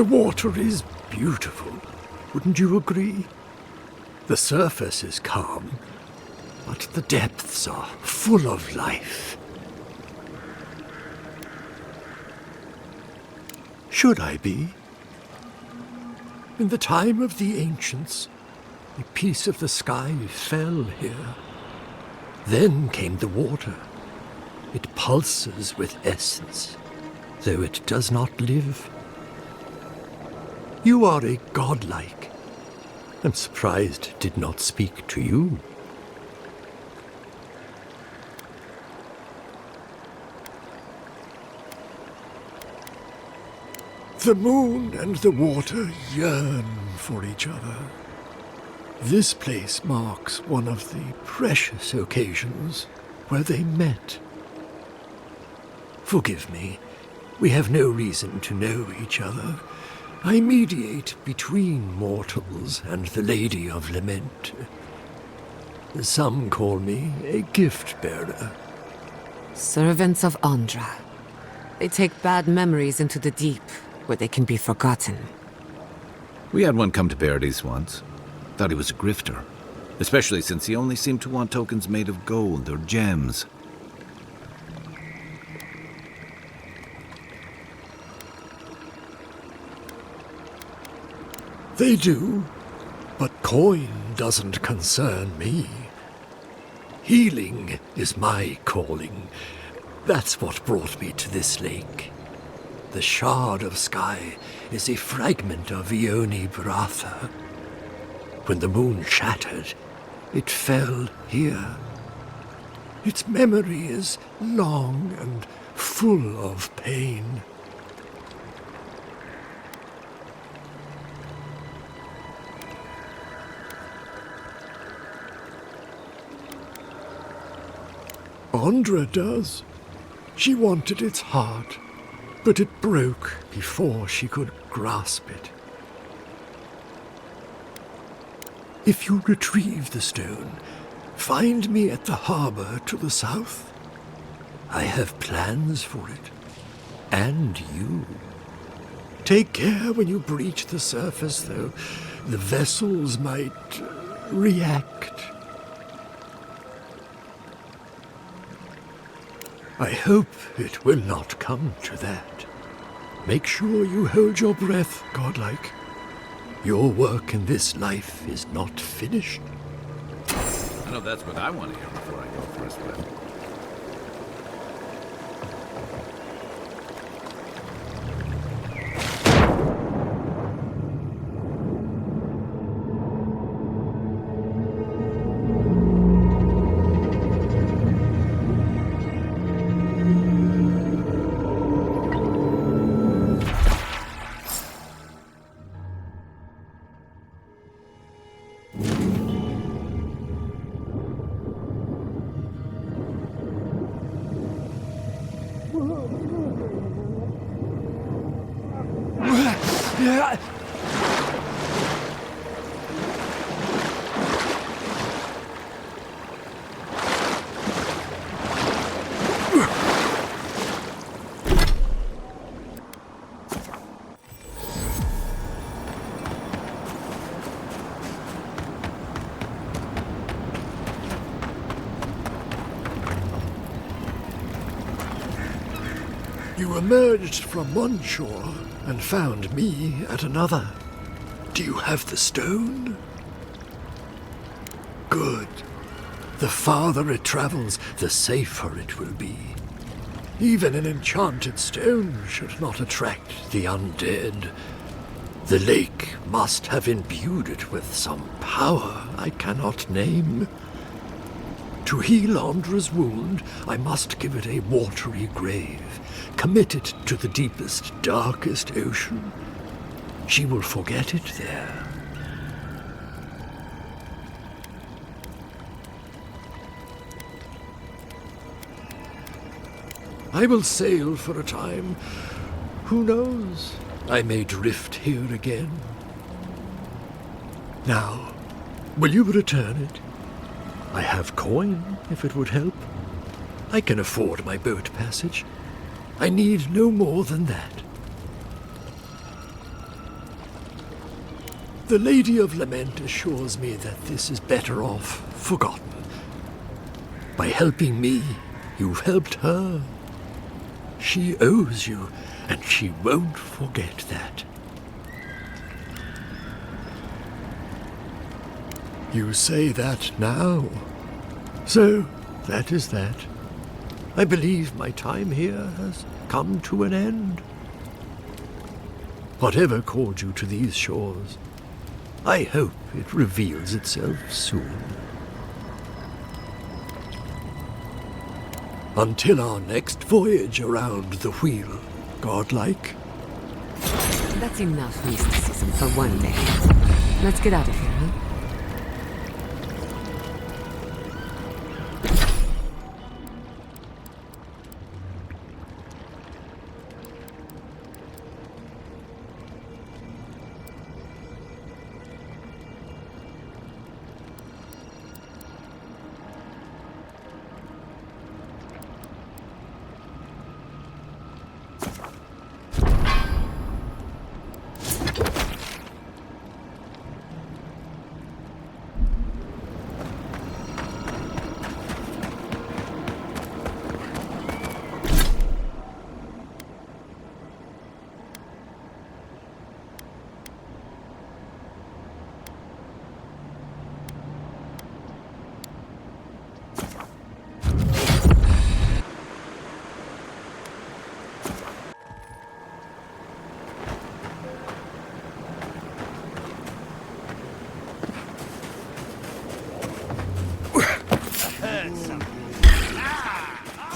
The water is beautiful, wouldn't you agree? The surface is calm, but the depths are full of life. Should I be? In the time of the ancients, a piece of the sky fell here. Then came the water. It pulses with essence, though it does not live. You are a godlike. I'm surprised it did not speak to you. The moon and the water yearn for each other. This place marks one of the precious occasions where they met. Forgive me, we have no reason to know each other. I mediate between mortals and the Lady of Lament. Some call me a gift-bearer. Servants of Andra. They take bad memories into the deep, where they can be forgotten. We had one come to Paradise once. Thought he was a grifter. Especially since he only seemed to want tokens made of gold or gems. They do, but coin doesn't concern me. Healing is my calling. That's what brought me to this lake. The shard of sky is a fragment of Ioni Bratha. When the moon shattered, it fell here. Its memory is long and full of pain. Andra does. She wanted its heart, but it broke before she could grasp it. If you retrieve the stone, find me at the harbor to the south. I have plans for it. And you. Take care when you breach the surface, though. The vessels might react. I hope it will not come to that. Make sure you hold your breath, godlike. Your work in this life is not finished. I know that's what I want to hear before I go for a swim. You emerged from one shore and found me at another. Do you have the stone? Good. The farther it travels, the safer it will be. Even an enchanted stone should not attract the undead. The lake must have imbued it with some power I cannot name. To heal Andra's wound, I must give it a watery grave, commit it to the deepest, darkest ocean. She will forget it there. I will sail for a time. Who knows? I may drift here again. Now, will you return it? I have coin, if it would help. I can afford my boat passage. I need no more than that. The Lady of Lament assures me that this is better off forgotten. By helping me, you've helped her. She owes you, and she won't forget that. You say that now. So, that is that. I believe my time here has come to an end. Whatever called you to these shores, I hope it reveals itself soon. Until our next voyage around the wheel, godlike. That's enough mysticism for one day. Let's get out of here, huh?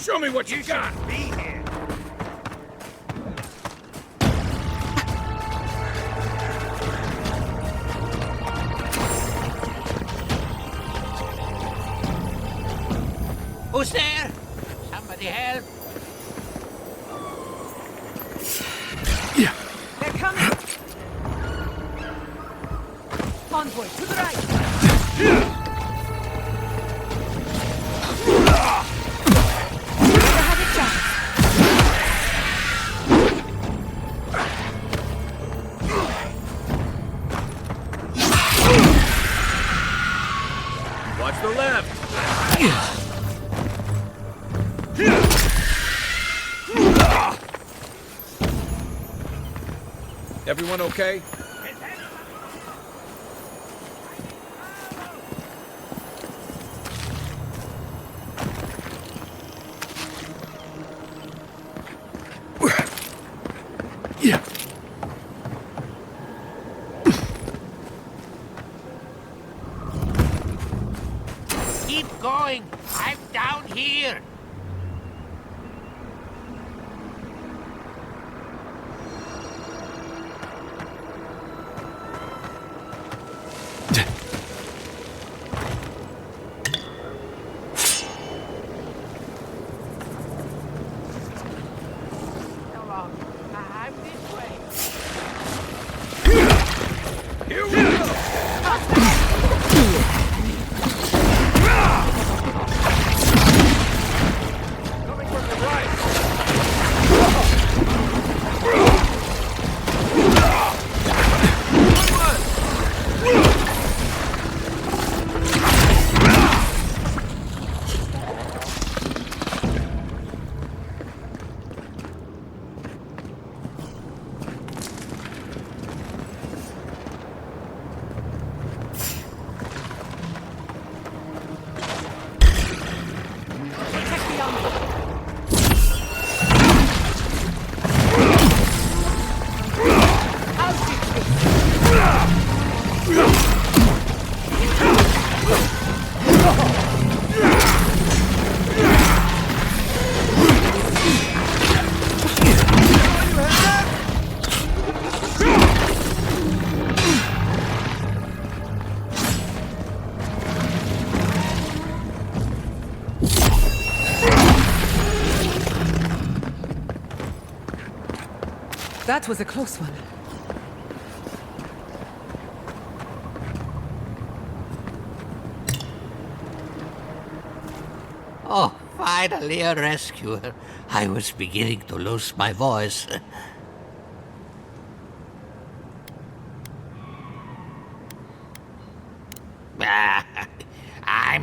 Show me what you got! Be here. Who's there? Somebody help! Yeah. They're coming! Convoy, to the right! Watch the left! Everyone okay? Yeah. Keep going! I'm down here! Come on, I'm this way. Here we go! Coming from the right! Protect the envoy! I'll fix this! That was a close one. Oh, finally a rescuer. I was beginning to lose my voice.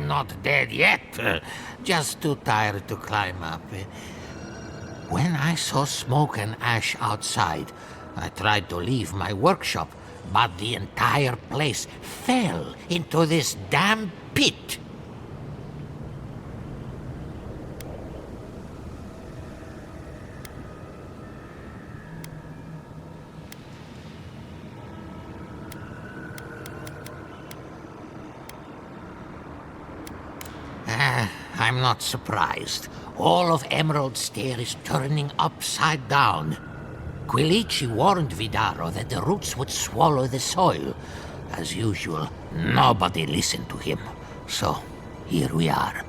I'm not dead yet. Just too tired to climb up. When I saw smoke and ash outside, I tried to leave my workshop, but the entire place fell into this damn pit. I'm not surprised. All of Emerald Stair is turning upside down. Quilici warned Vidaro that the roots would swallow the soil. As usual, nobody listened to him. So, here we are.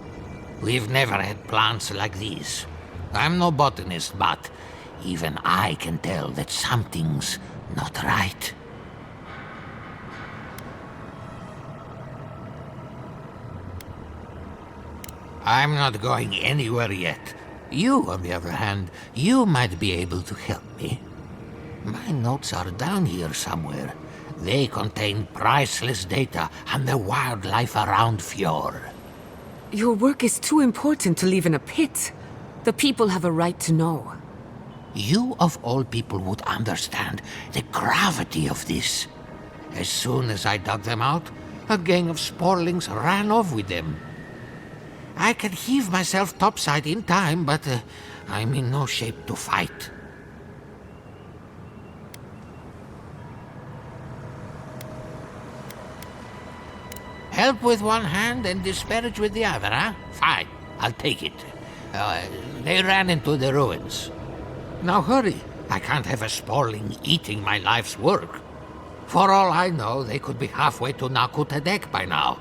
We've never had plants like these. I'm no botanist, but even I can tell that something's not right. I'm not going anywhere yet. You, on the other hand, you might be able to help me. My notes are down here somewhere. They contain priceless data on the wildlife around Fjord. Your work is too important to leave in a pit. The people have a right to know. You, of all people, would understand the gravity of this. As soon as I dug them out, a gang of sporlings ran off with them. I can heave myself topside in time, but I'm in no shape to fight. Help with one hand and disparage with the other, huh? Fine, I'll take it. They ran into the ruins. Now hurry, I can't have a sporling eating my life's work. For all I know, they could be halfway to Nakutadek by now.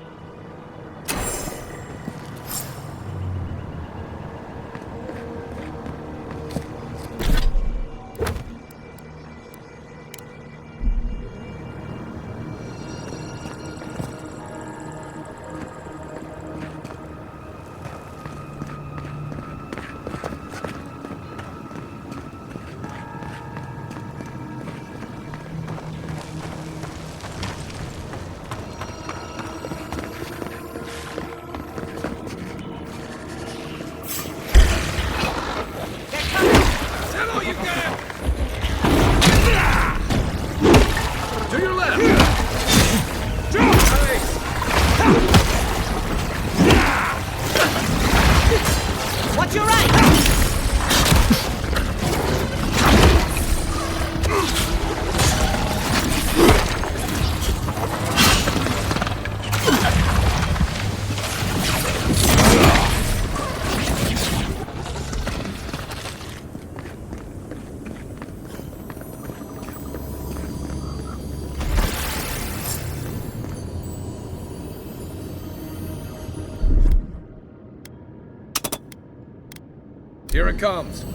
Here it comes.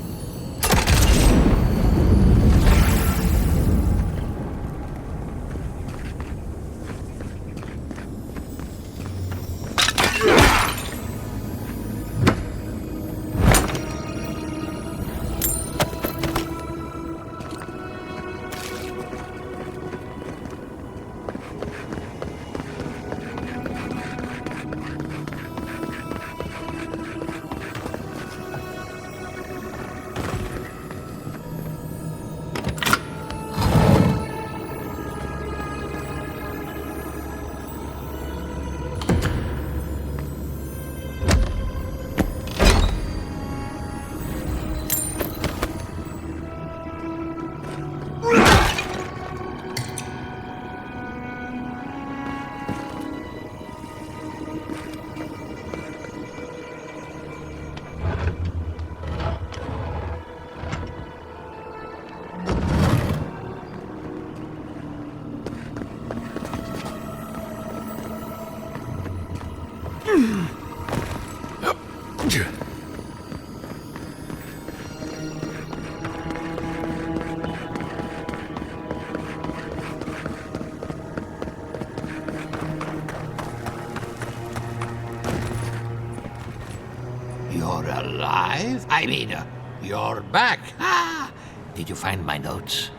You're alive? I mean, you're back. Ah! Did you find my notes?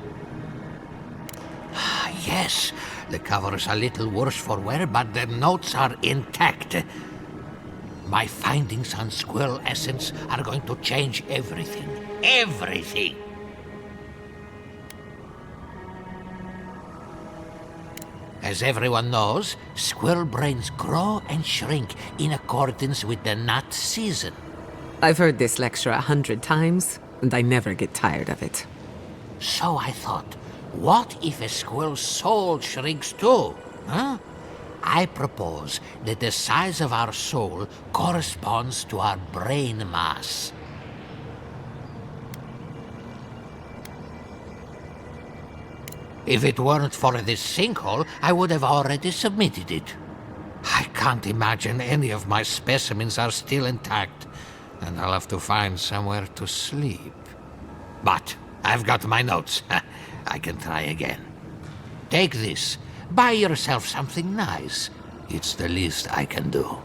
Ah, yes. The cover's a little worse for wear, but the notes are intact. My findings on squirrel essence are going to change everything. Everything! As everyone knows, squirrel brains grow and shrink in accordance with the nut season. I've heard this lecture 100 times, and I never get tired of it. So I thought, what if a squirrel's soul shrinks too? Huh? I propose that the size of our soul corresponds to our brain mass. If it weren't for this sinkhole, I would have already submitted it. I can't imagine any of my specimens are still intact, and I'll have to find somewhere to sleep. But I've got my notes. I can try again. Take this. Buy yourself something nice. It's the least I can do.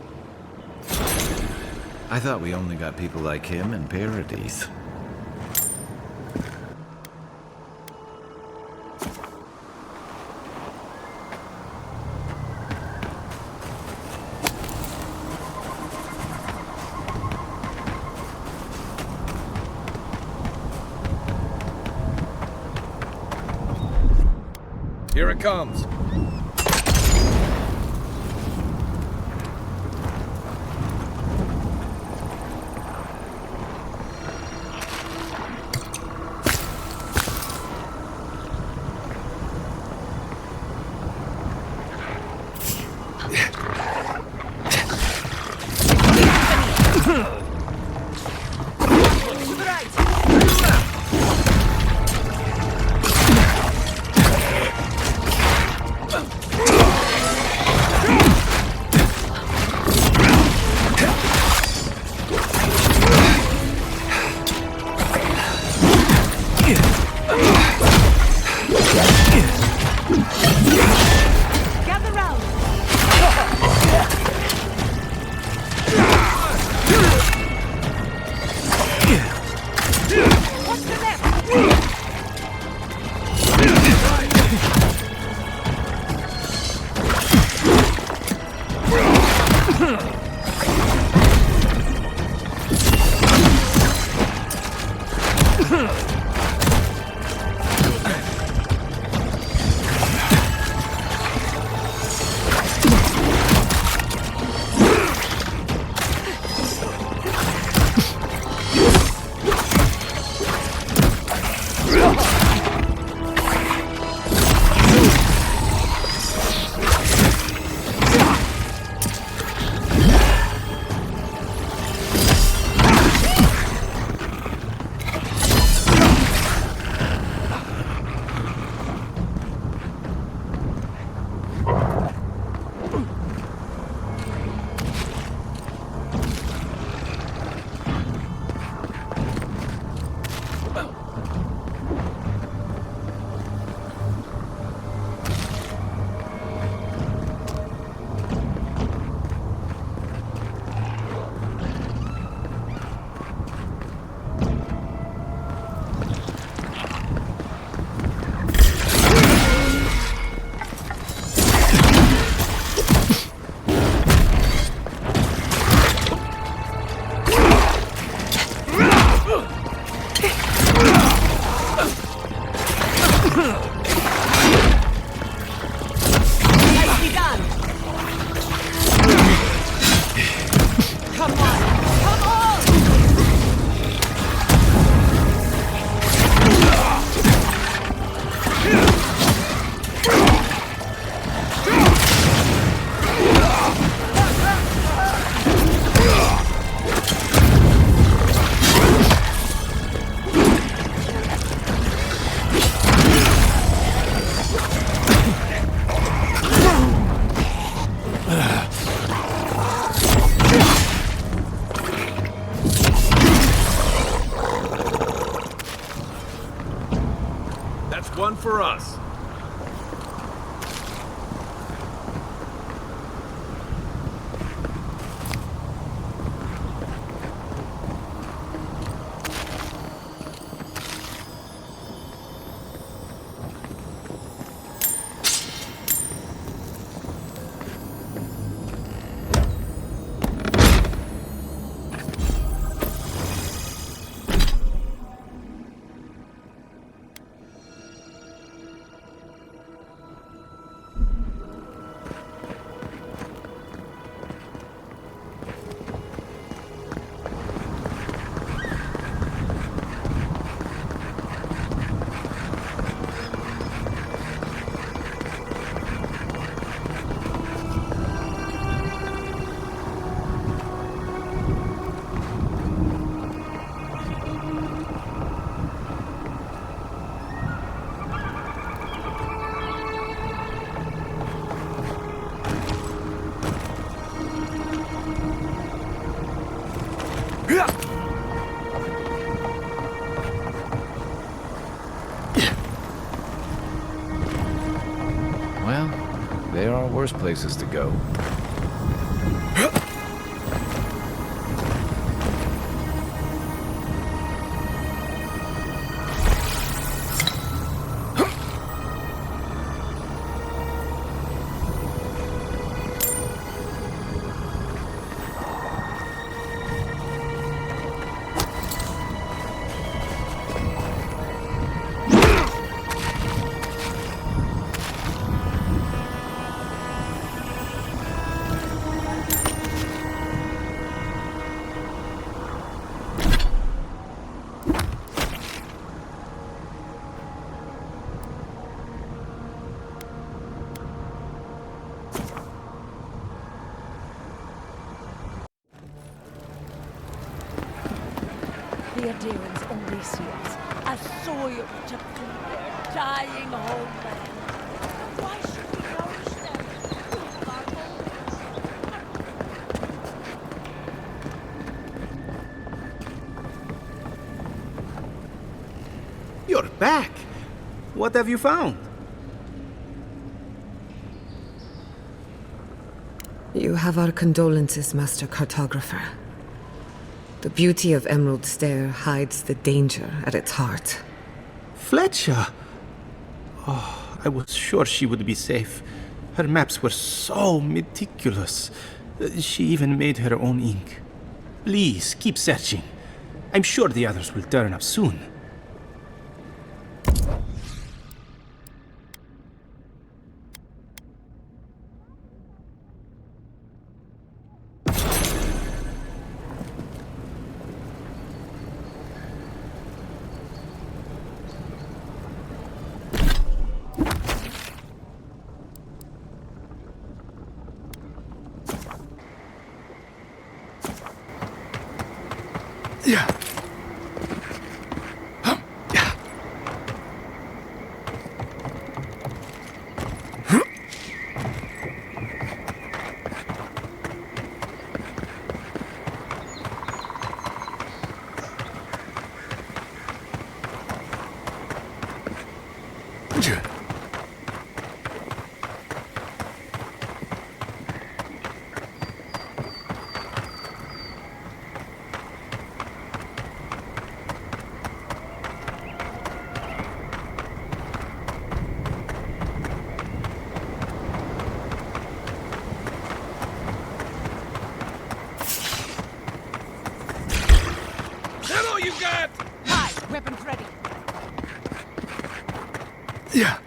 I thought we only got people like him in Paradise. Here it comes. One for us. worse places to go. The Aedyrans only see us as soil to feed their dying homeland. Why should we nourish them? We have our homeland. You're back! What have you found? You have our condolences, Master Cartographer. The beauty of Emerald Stair hides the danger at its heart. Fletcher! Oh, I was sure she would be safe. Her maps were so meticulous. She even made her own ink. Please, keep searching. I'm sure the others will turn up soon. Yeah. Weapons ready. Yeah.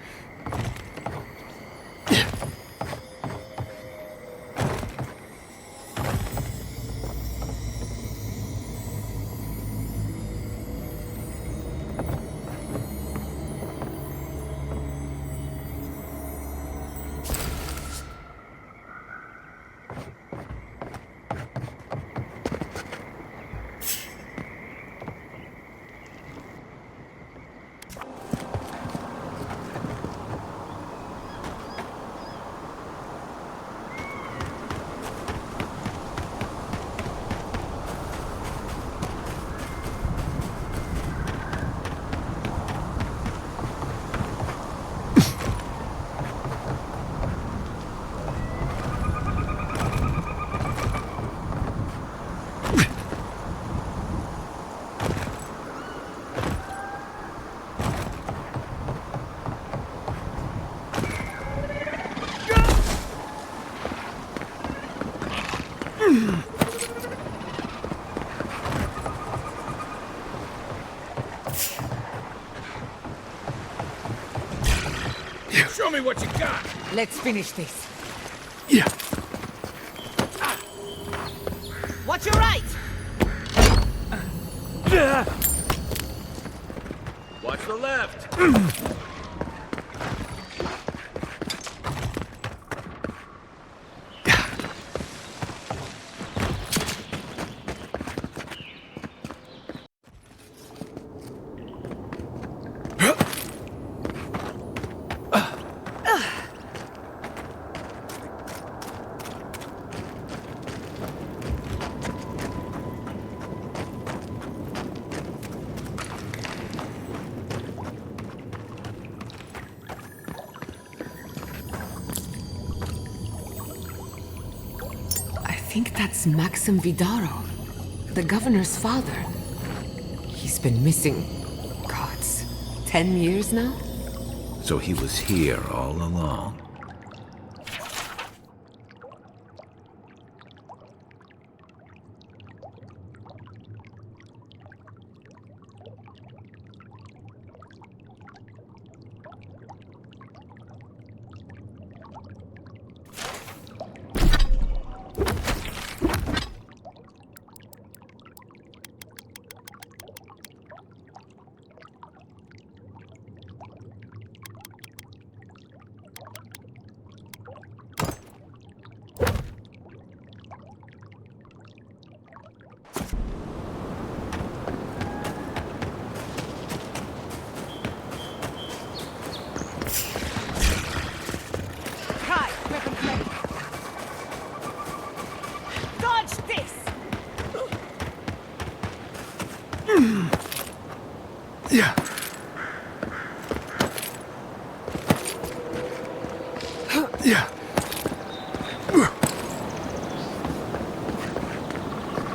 Show me what you got! Let's finish this. Yeah. Watch your right! Watch the left! think that's Maxim Vidaro, the governor's father. He's been missing, gods, 10 years now? So he was here all along.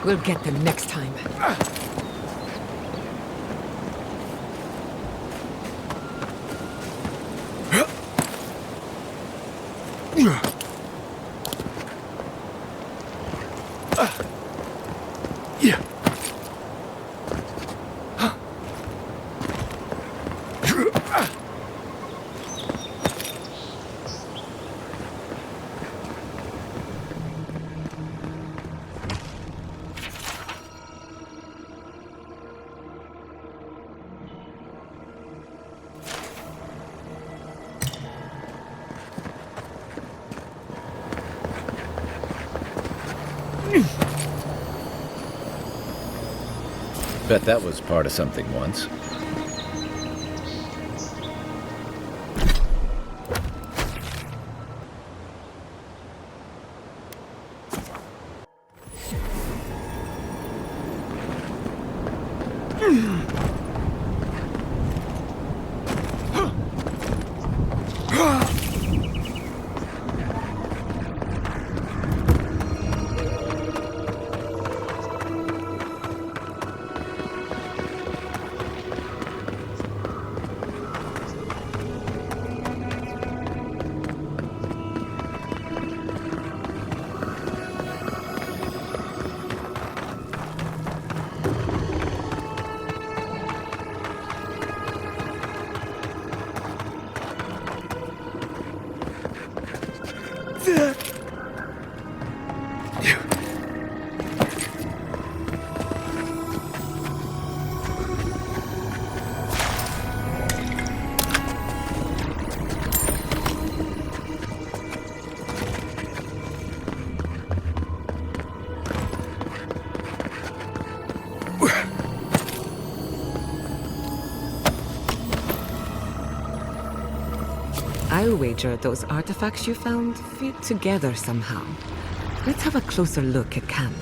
We'll get them next time. Bet that was part of something once. I'll wager those artifacts you found fit together somehow. Let's have a closer look at camp.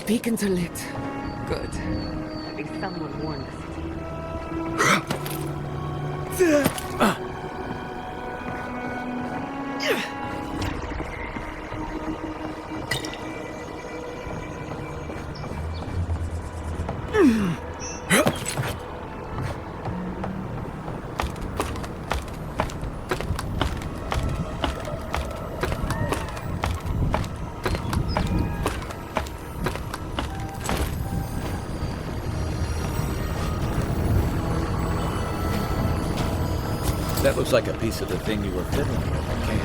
Beacons are lit. Good. At least someone warned the city. That looks like a piece of the thing you were fiddling with, okay?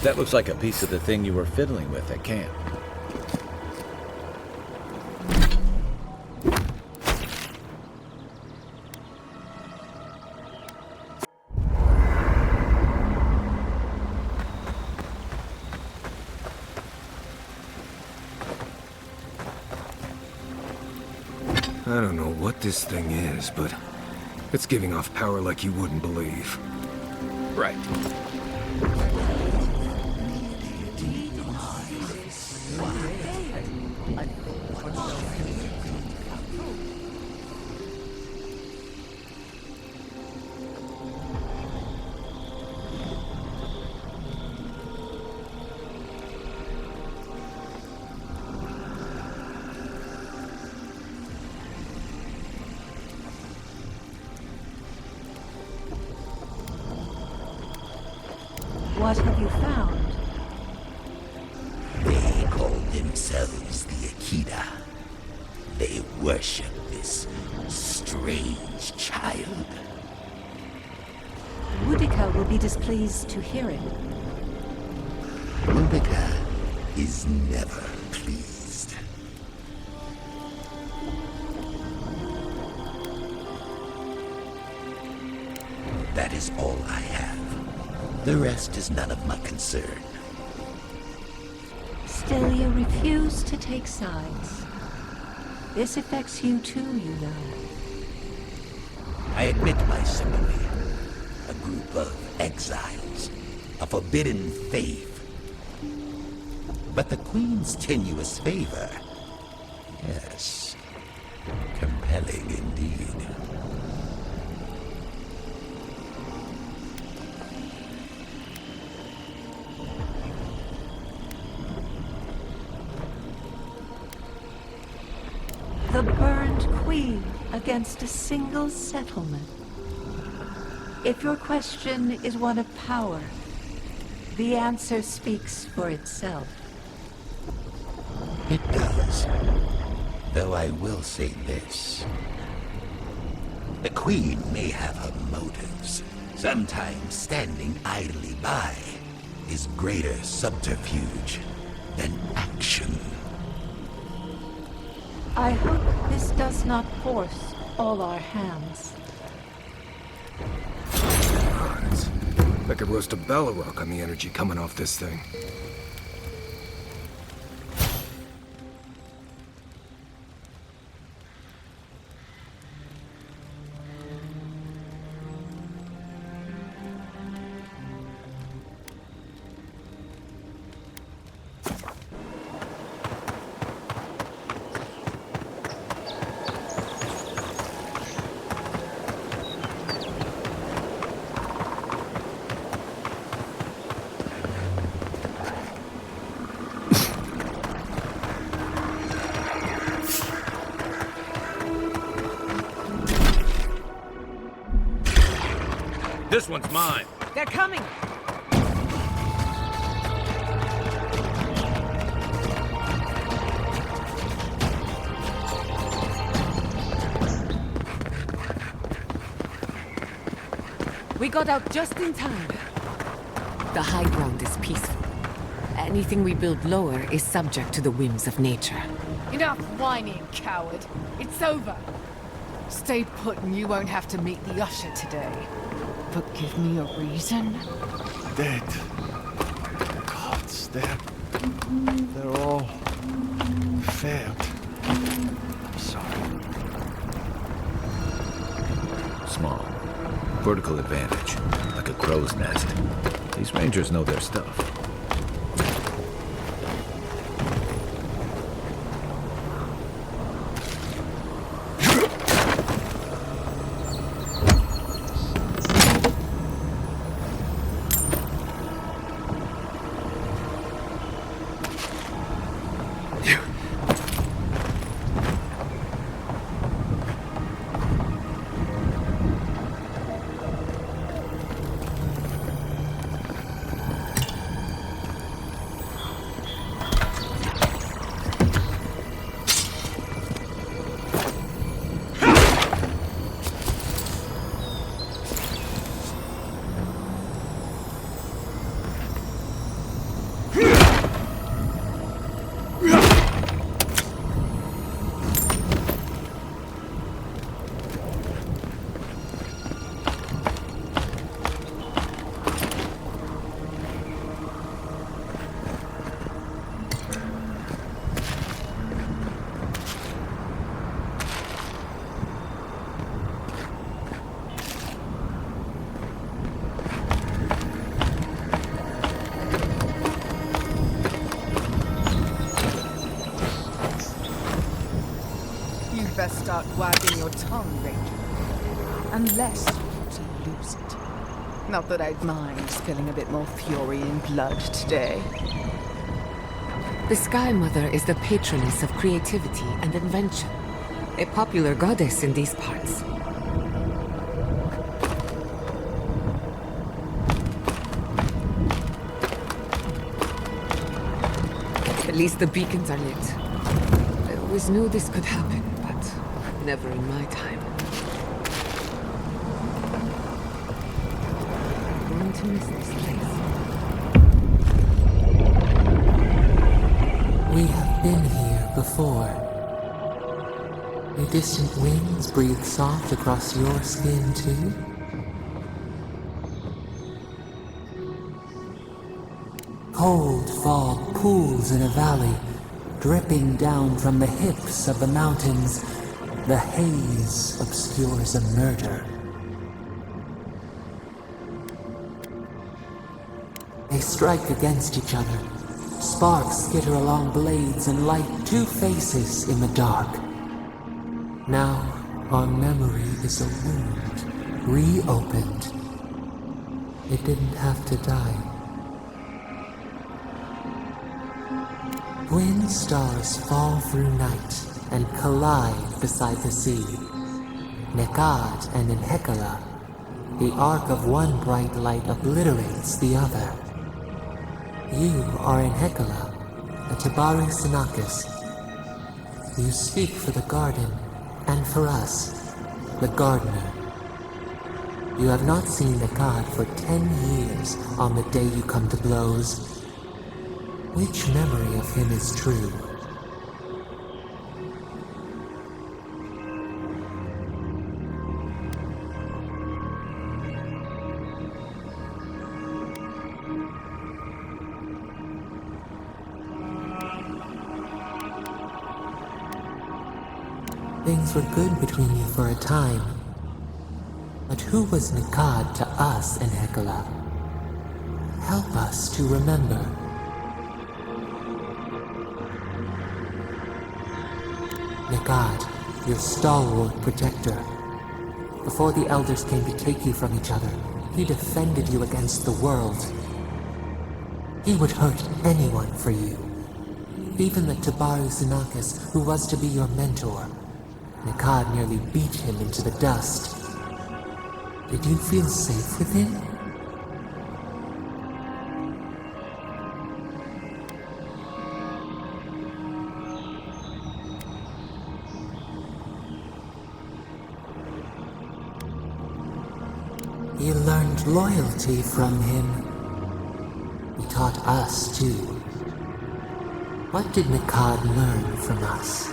That looks like a piece of the thing you were fiddling with at camp. I don't know what this thing is, but it's giving off power like you wouldn't believe. Right. What have you found? They call themselves the Akita. They worship this strange child. Boudica will be displeased to hear it. Boudica is never pleased. That is all I have. The rest is none of my concern. Still, you refuse to take sides. This affects you too, you know. I admit my sympathy. A group of exiles. A forbidden faith. But the Queen's tenuous favor... yes, compelling indeed. The burned queen against a single settlement. If your question is one of power, the answer speaks for itself. It does. Though I will say this. The Queen may have her motives. Sometimes standing idly by is greater subterfuge than action. I hope this does not force all our hands. It's like a roast of Ballarok on the energy coming off this thing. This one's mine. They're coming! We got out just in time. The high ground is peaceful. Anything we build lower is subject to the whims of nature. Enough whining, coward. It's over. Stay put and you won't have to meet the usher today. But give me a reason. Dead. Gods, they're all failed. I'm sorry. Small. Vertical advantage. Like a crow's nest. These rangers know their stuff. Best start wagging your tongue, Ranger. Unless you want to lose it. Not that I'd mind spilling a bit more fury and blood today. The Sky Mother is the patroness of creativity and invention. A popular goddess in these parts. At least the beacons are lit. I always knew this could happen. Never in my time. I'm going to miss this place. We have been here before. The distant winds breathe soft across your skin too. Cold fog pools in a valley, dripping down from the hips of the mountains. The haze obscures a murder. They strike against each other. Sparks skitter along blades and light two faces in the dark. Now, our memory is a wound, reopened. It didn't have to die. Twin stars fall through night and collide beside the sea. Nekad and Enhekala, the arc of one bright light obliterates the other. You are Enhekala, a Tabari Sinakis. You speak for the garden, and for us, the gardener. You have not seen Nekad for 10 years on the day you come to blows. Which memory of him is true? Things were good between you for a time. But who was Nekad to us in Hekala? Help us to remember. Nekad, your stalwart protector. Before the elders came to take you from each other, he defended you against the world. He would hurt anyone for you. Even the Tabari Sinakis, who was to be your mentor. Nekad nearly beat him into the dust. Did you feel safe with him? He learned loyalty from him. He taught us, too. What did Nikad learn from us?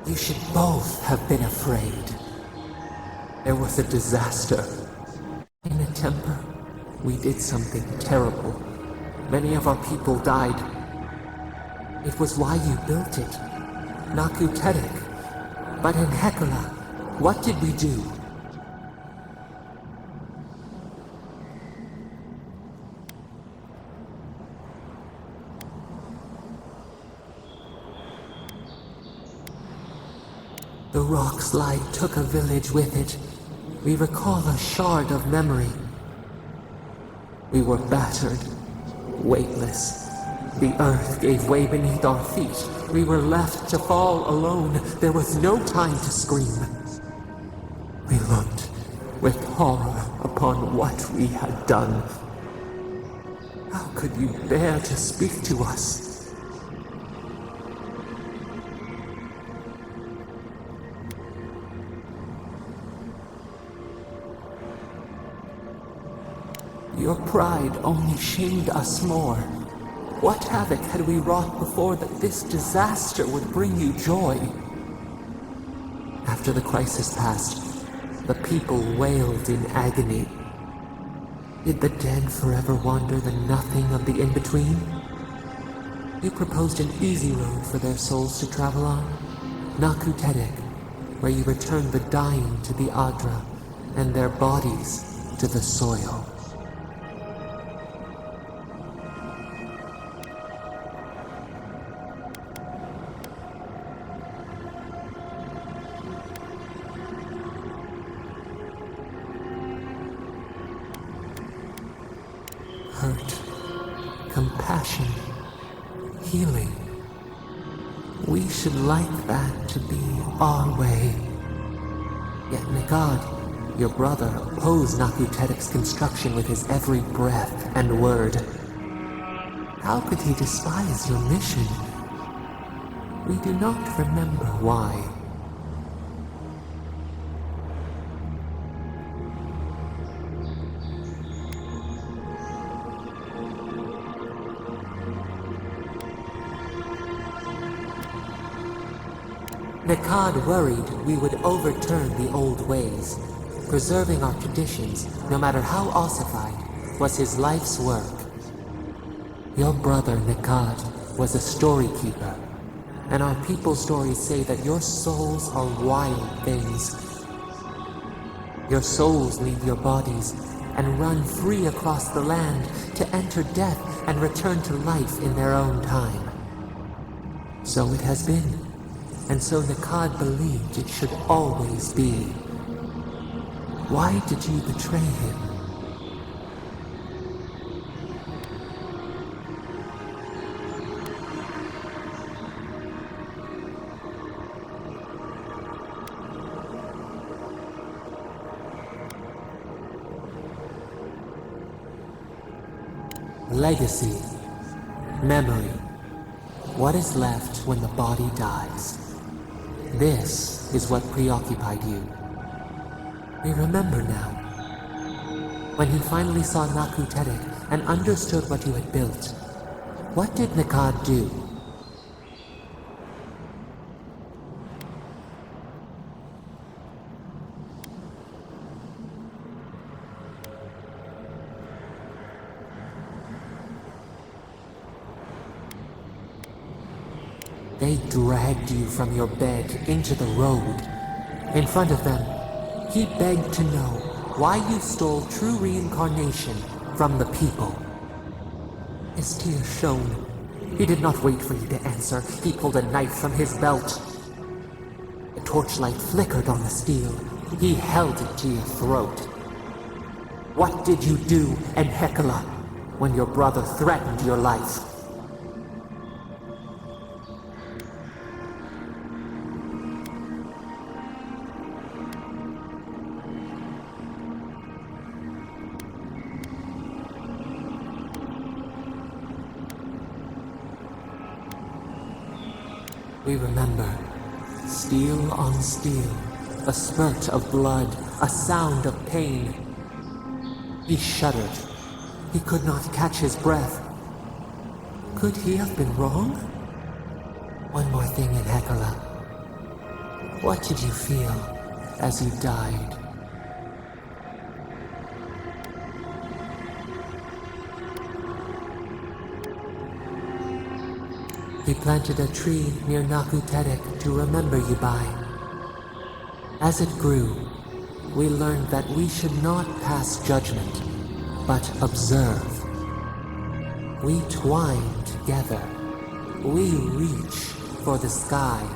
You should both have been afraid. There was a disaster. In a temper, we did something terrible. Many of our people died. It was why you built it. Naku Tedek. But in Hekala, what did we do? The rock slide took a village with it. We recall a shard of memory. We were battered, weightless. The earth gave way beneath our feet. We were left to fall alone. There was no time to scream. We looked with horror upon what we had done. How could you bear to speak to us? Your pride only shamed us more. What havoc had we wrought before that this disaster would bring you joy? After the crisis passed, the people wailed in agony. Did the dead forever wander the nothing of the in-between? You proposed an easy road for their souls to travel on, Naku Tedek, where you returned the dying to the Adra and their bodies to the soil. Hurt, compassion, healing. We should like that to be our way. Yet Nikad, your brother, opposed Naku Tedek's construction with his every breath and word. How could he despise your mission? We do not remember why. Nikad worried we would overturn the old ways. Preserving our traditions, no matter how ossified, was his life's work. Your brother Nikad was a story keeper, and our people's stories say that your souls are wild things. Your souls leave your bodies and run free across the land to enter death and return to life in their own time. So it has been. And so Nikad believed it should always be. Why did you betray him? Legacy. Memory. What is left when the body dies? This is what preoccupied you. We remember now. When he finally saw Naku Tedek and understood what you had built, what did Nikad do? They dragged you from your bed into the road. In front of them, he begged to know why you stole true reincarnation from the people. His tears shone. He did not wait for you to answer. He pulled a knife from his belt. The torchlight flickered on the steel. He held it to your throat. What did you do in Hekala when your brother threatened your life? We remember. Steel on steel. A spurt of blood. A sound of pain. He shuddered. He could not catch his breath. Could he have been wrong? One more thing in Hecala. What did you feel as you died? He planted a tree near Nakuterek to remember you by. As it grew, we learned that we should not pass judgment, but observe. We twine together. We reach for the sky.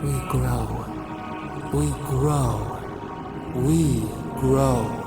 We grow. We grow. We grow.